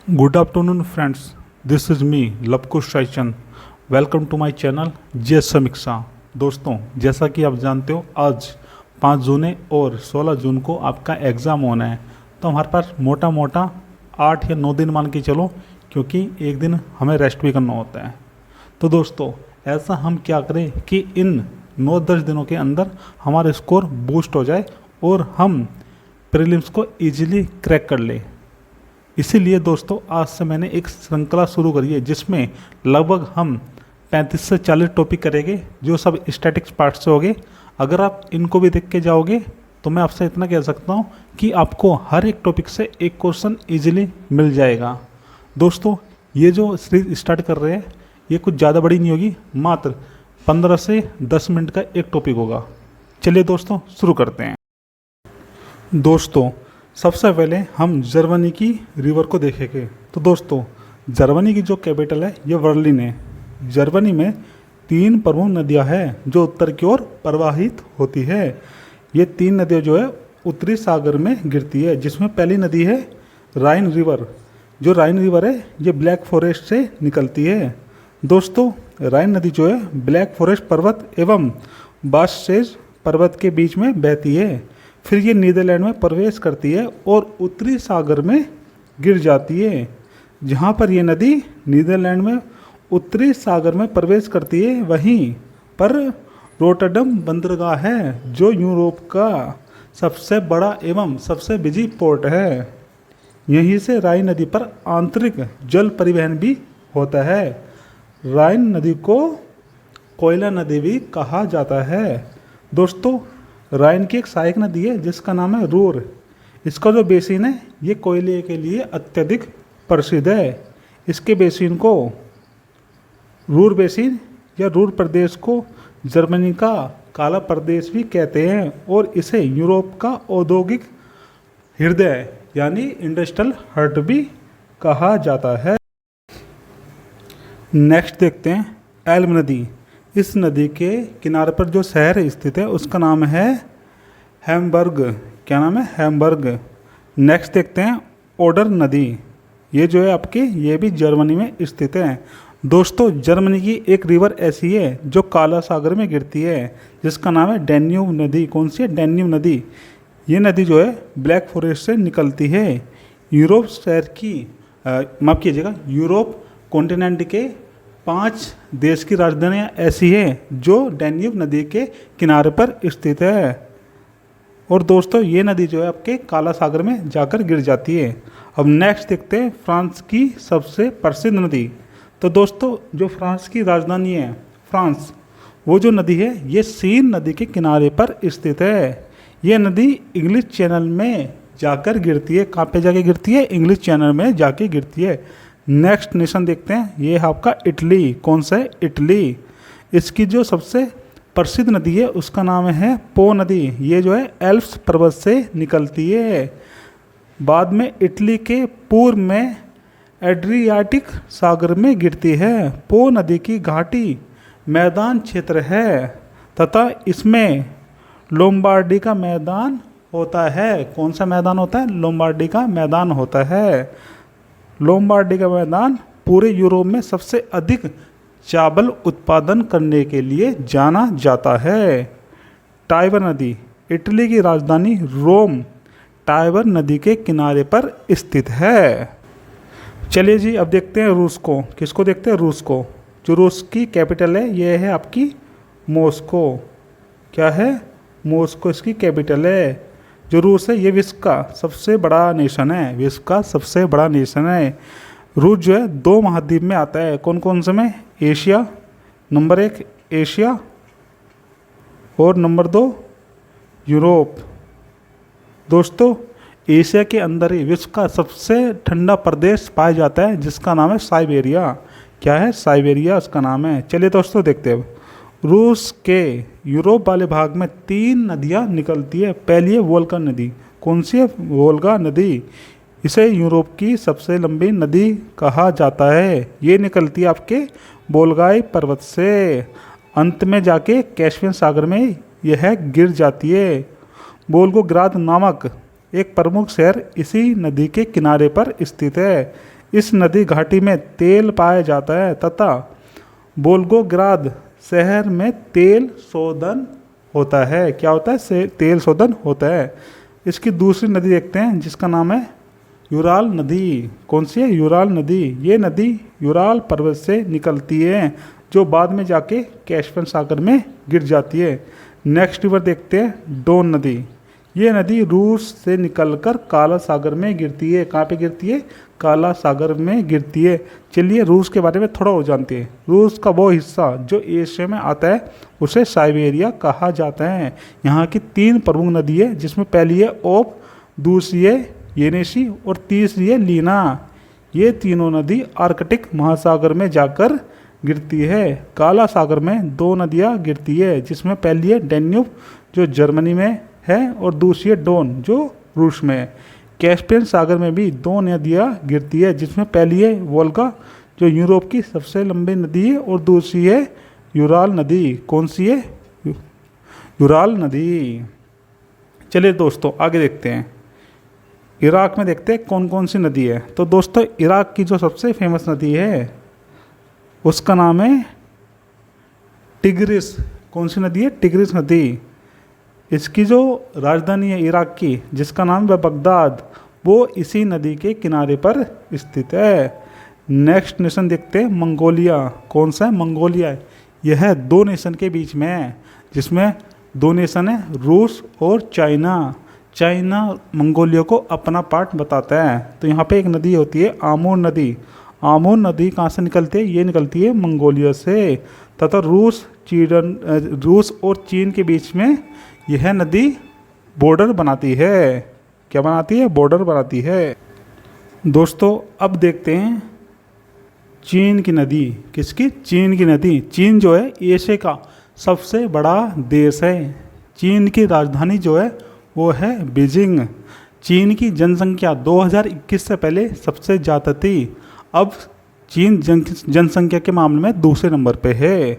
Good afternoon, friends. This is me, Lavkush Raichand. Welcome to my channel J Samiksha. दोस्तों, जैसा कि आप जानते हो, आज 5 जून है और 16 जून को आपका एग्ज़ाम होना है. तो हमारे पास मोटा मोटा 8 या 9 दिन मान के चलो, क्योंकि एक दिन हमें रेस्ट भी करना होता है. तो दोस्तों, ऐसा हम क्या करें कि इन 9-10 दिनों के अंदर हमारा स्कोर बूस्ट हो जाए और हम प्रीलिम्स को ईजिली क्रैक कर लें. इसीलिए दोस्तों, आज से मैंने एक श्रृंखला शुरू करी है जिसमें लगभग हम 35 से 40 टॉपिक करेंगे, जो सब स्टैटिक्स पार्ट से होंगे. अगर आप इनको भी देख के जाओगे तो मैं आपसे इतना कह सकता हूँ कि आपको हर एक टॉपिक से एक क्वेश्चन इजीली मिल जाएगा. दोस्तों, ये जो सीरीज स्टार्ट कर रहे हैं, ये कुछ ज़्यादा बड़ी नहीं होगी, मात्र 15 से 10 मिनट का एक टॉपिक होगा. चलिए दोस्तों, शुरू करते हैं. दोस्तों, सबसे पहले हम जर्मनी की रिवर को देखेंगे. तो दोस्तों, जर्मनी की जो कैपिटल है ये बर्लिन है. जर्मनी में 3 प्रमुख नदियां हैं जो उत्तर की ओर प्रवाहित होती है. ये 3 नदियां जो है उत्तरी सागर में गिरती है, जिसमें पहली नदी है राइन रिवर. जो राइन रिवर है ये ब्लैक फॉरेस्ट से निकलती है. दोस्तों, राइन नदी जो है ब्लैक फॉरेस्ट पर्वत एवं बास्सेज पर्वत के बीच में बहती है. फिर ये नीदरलैंड में प्रवेश करती है और उत्तरी सागर में गिर जाती है. जहाँ पर ये नदी नीदरलैंड में उत्तरी सागर में प्रवेश करती है, वहीं पर रोटरडम बंदरगाह है जो यूरोप का सबसे बड़ा एवं सबसे बिजी पोर्ट है. यहीं से राइन नदी पर आंतरिक जल परिवहन भी होता है. राइन नदी को कोयला नदी भी कहा जाता है. दोस्तों, राइन की एक सहायक नदी है जिसका नाम है रूर. इसका जो बेसिन है ये कोयले के लिए अत्यधिक प्रसिद्ध है. इसके बेसिन को रूर बेसिन या रूर प्रदेश को जर्मनी का काला प्रदेश भी कहते हैं और इसे यूरोप का औद्योगिक हृदय यानी इंडस्ट्रियल हर्ट भी कहा जाता है. नेक्स्ट देखते हैं एल्म नदी. इस नदी के किनारे पर जो शहर स्थित है उसका नाम है हैम्बर्ग. क्या नाम है? हैम्बर्ग. नेक्स्ट देखते हैं ओडर नदी. ये जो है आपकी, ये भी जर्मनी में स्थित है. दोस्तों, जर्मनी की एक रिवर ऐसी है जो काला सागर में गिरती है, जिसका नाम है डैन्यूब नदी. कौन सी है? डैन्यूब नदी. ये नदी जो है ब्लैक फॉरेस्ट से निकलती है. यूरोप शहर की माफ़ कीजिएगा, यूरोप कॉन्टिनेंट के 5 देश की राजधानियाँ ऐसी हैं जो डैन्यूब नदी के किनारे पर स्थित है. और दोस्तों, ये नदी जो है आपके काला सागर में जाकर गिर जाती है. अब नेक्स्ट देखते हैं फ्रांस की सबसे प्रसिद्ध नदी. तो दोस्तों, जो फ्रांस की राजधानी है फ्रांस, वो जो नदी है ये सीन नदी के किनारे पर स्थित है. ये नदी इंग्लिश चैनल में जाकर गिरती है. कहाँ पे जाके गिरती है? इंग्लिश चैनल में जाके गिरती है. नेक्स्ट नेशन देखते हैं, ये है आपका इटली. कौन सा है? इटली. इसकी जो सबसे प्रसिद्ध नदी है उसका नाम है पो नदी. ये जो है एल्प्स पर्वत से निकलती है. बाद में इटली के पूर्व में एड्रियाटिक सागर में गिरती है. पो नदी की घाटी मैदान क्षेत्र है तथा इसमें लोम्बार्डी का मैदान होता है. कौन सा मैदान होता है? लोम्बार्डी का मैदान होता है. लोम्बार्डी का मैदान पूरे यूरोप में सबसे अधिक चावल उत्पादन करने के लिए जाना जाता है. टाइबर नदी. इटली की राजधानी रोम टाइबर नदी के किनारे पर स्थित है. चलिए जी, अब देखते हैं रूस को. किसको देखते हैं? रूस को. जो रूस की कैपिटल है ये है आपकी मॉस्को. क्या है? मॉस्को इसकी कैपिटल है. जो रूस है ये विश्व का सबसे बड़ा नेशन है. विश्व का सबसे बड़ा नेशन है. रूस जो है 2 महाद्वीप में आता है. कौन कौन से में? एशिया, नंबर 1 एशिया और नंबर 2 यूरोप. दोस्तों, एशिया के अंदर ही विश्व का सबसे ठंडा प्रदेश पाया जाता है जिसका नाम है साइबेरिया. क्या है? साइबेरिया उसका नाम है. चलिए दोस्तों, देखते हैं रूस के यूरोप वाले भाग में 3 नदियाँ निकलती है. पहली है वोल्गा नदी. कौन सी है? वोल्गा नदी. इसे यूरोप की सबसे लंबी नदी कहा जाता है. ये निकलती है आपके बोल्गाई पर्वत से. अंत में जाके कैस्पियन सागर में यह गिर जाती है. वोल्गोग्राद नामक एक प्रमुख शहर इसी नदी के किनारे पर स्थित है। इस नदी घाटी में तेल पाया जाता है तथा वोल्गोग्राद शहर में तेल शोधन होता है। क्या होता है? तेल शोधन होता है। इसकी दूसरी नदी देखते हैं जिसका नाम है यूराल नदी। कौन सी है? यूराल नदी। ये नदी यूराल पर्वत से निकलती है जो बाद में जाके कैस्पियन सागर में गिर जाती है। नेक्स्ट रिवर देखते हैं डोन नदी। ये नदी रूस से निकलकर काला सागर में गिरती है। कहाँ पे गिरती है? काला सागर में गिरती है। चलिए रूस के बारे में थोड़ा और जानते हैं। रूस का वो हिस्सा जो एशिया में आता है उसे साइबेरिया कहा जाता है। यहाँ की 3 प्रमुख नदी है जिसमें पहली है ओब, दूसरी है येनेसी और तीसरी है लीना। ये तीनों नदी आर्कटिक महासागर में जाकर गिरती है। काला सागर में 2 नदियाँ गिरती है जिसमें पहली है डेन्यूब जो जर्मनी में है और दूसरी है डोन जो रूस में है। कैस्पियन सागर में भी 2 नदियाँ गिरती है जिसमें पहली है वोल्गा जो यूरोप की सबसे लंबी नदी है और दूसरी है यूराल नदी। कौन सी है? यूराल नदी। चलिए दोस्तों आगे देखते हैं। इराक में देखते हैं कौन कौन सी नदी है। तो दोस्तों इराक की जो सबसे फेमस नदी है उसका नाम है टिग्रिस। कौन सी नदी है? टिग्रिस नदी। इसकी जो राजधानी है इराक की जिसका नाम है बगदाद, वो इसी नदी के किनारे पर स्थित है। नेक्स्ट नेशन देखते हैं मंगोलिया। कौन सा है? मंगोलिया। यह 2 नेशन के बीच में है जिसमें 2 नेशन है रूस और चाइना। चाइना मंगोलिया को अपना पार्ट बताता है। तो यहाँ पे एक नदी होती है आमूर नदी। आमूर नदी कहाँ से निकलती है? ये निकलती है मंगोलिया से। तथा रूस और चीन के बीच में यह नदी बॉर्डर बनाती है। क्या बनाती है? बॉर्डर बनाती है। दोस्तों अब देखते हैं चीन की नदी। किसकी? चीन की नदी। चीन जो है एशिया का सबसे बड़ा देश है। चीन की राजधानी जो है वो है बीजिंग। चीन की जनसंख्या 2021 से पहले सबसे ज़्यादा थी। अब चीन जनसंख्या के मामले में दूसरे नंबर पे है।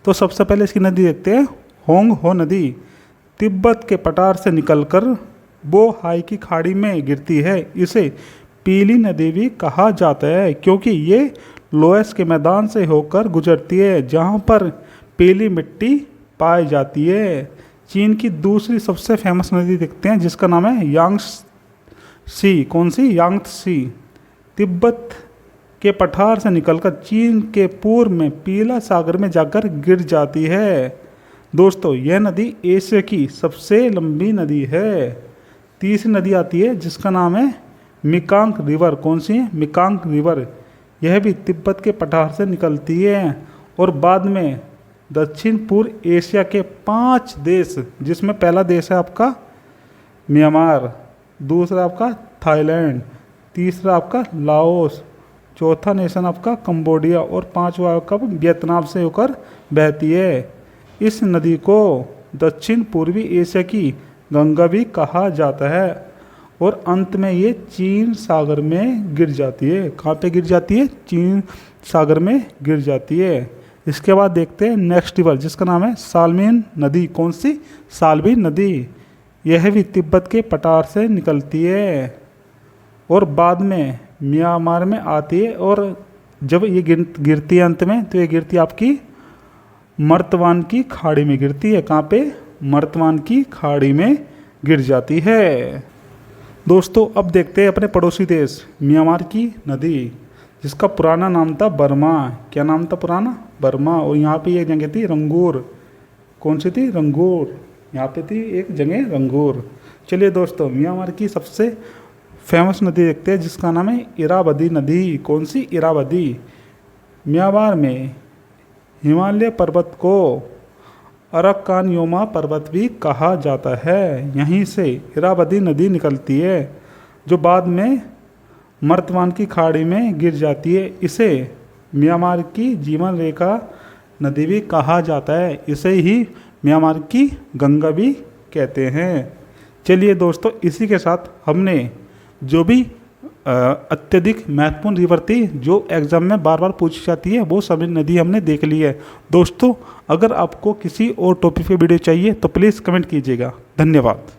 तो सबसे पहले इसकी नदी देखते हैं होंग हो नदी। तिब्बत के पठार से निकलकर वो हाई की खाड़ी में गिरती है। इसे पीली नदी भी कहा जाता है क्योंकि ये लोएस के मैदान से होकर गुजरती है जहाँ पर पीली मिट्टी पाई जाती है। चीन की दूसरी सबसे फेमस नदी देखते हैं जिसका नाम है यांगत्सी। कौन सी? यांगत्सी। तिब्बत के पठार से निकलकर चीन के पूर्व में पीला सागर में जाकर गिर जाती है। दोस्तों यह नदी एशिया की सबसे लंबी नदी है। तीसरी नदी आती है जिसका नाम है मिकांग रिवर। कौन सी है? मिकांग रिवर। यह भी तिब्बत के पठार से निकलती है और बाद में दक्षिण पूर्व एशिया के 5 देश जिसमें पहला देश है आपका म्यांमार, दूसरा आपका थाईलैंड, तीसरा आपका लाओस, चौथा नेशन आपका कंबोडिया और 5वां आपका वियतनाम से होकर बहती है। इस नदी को दक्षिण पूर्वी एशिया की गंगा भी कहा जाता है और अंत में ये चीन सागर में गिर जाती है। कहाँ पे गिर जाती है? चीन सागर में गिर जाती है। इसके बाद देखते हैं नेक्स्ट रिवर जिसका नाम है सालमिन नदी। कौन सी? सालमिन नदी। यह भी तिब्बत के पठार से निकलती है और बाद में म्यांमार में आती है और जब ये गिरती है अंत में तो ये गिरती है आपकी मर्तवान की खाड़ी में गिरती है। कहाँ पे? मर्तवान की खाड़ी में गिर जाती है। दोस्तों अब देखते हैं अपने पड़ोसी देश म्यांमार की नदी जिसका पुराना नाम था बर्मा। क्या नाम था पुराना? बर्मा। और यहाँ पे एक जगह थी रंगूर। कौन सी थी? रंगूर। यहाँ पे थी एक जगह रंगूर। चलिए दोस्तों म्यांमार की सबसे फेमस नदी देखते हैं जिसका नाम है इरावदी नदी। कौन सी? इरावदी। म्यांमार में हिमालय पर्वत को अरकानयोमा पर्वत भी कहा जाता है। यहीं से इरावदी नदी निकलती है जो बाद में मर्तवान की खाड़ी में गिर जाती है। इसे म्यांमार की जीवन रेखा नदी भी कहा जाता है। इसे ही म्यांमार की गंगा भी कहते हैं। चलिए दोस्तों इसी के साथ हमने जो भी अत्यधिक महत्वपूर्ण रिवर थी जो एग्ज़ाम में बार बार पूछी जाती है वो सभी नदी हमने देख ली है। दोस्तों अगर आपको किसी और टॉपिक पे वीडियो चाहिए तो प्लीज़ कमेंट कीजिएगा। धन्यवाद।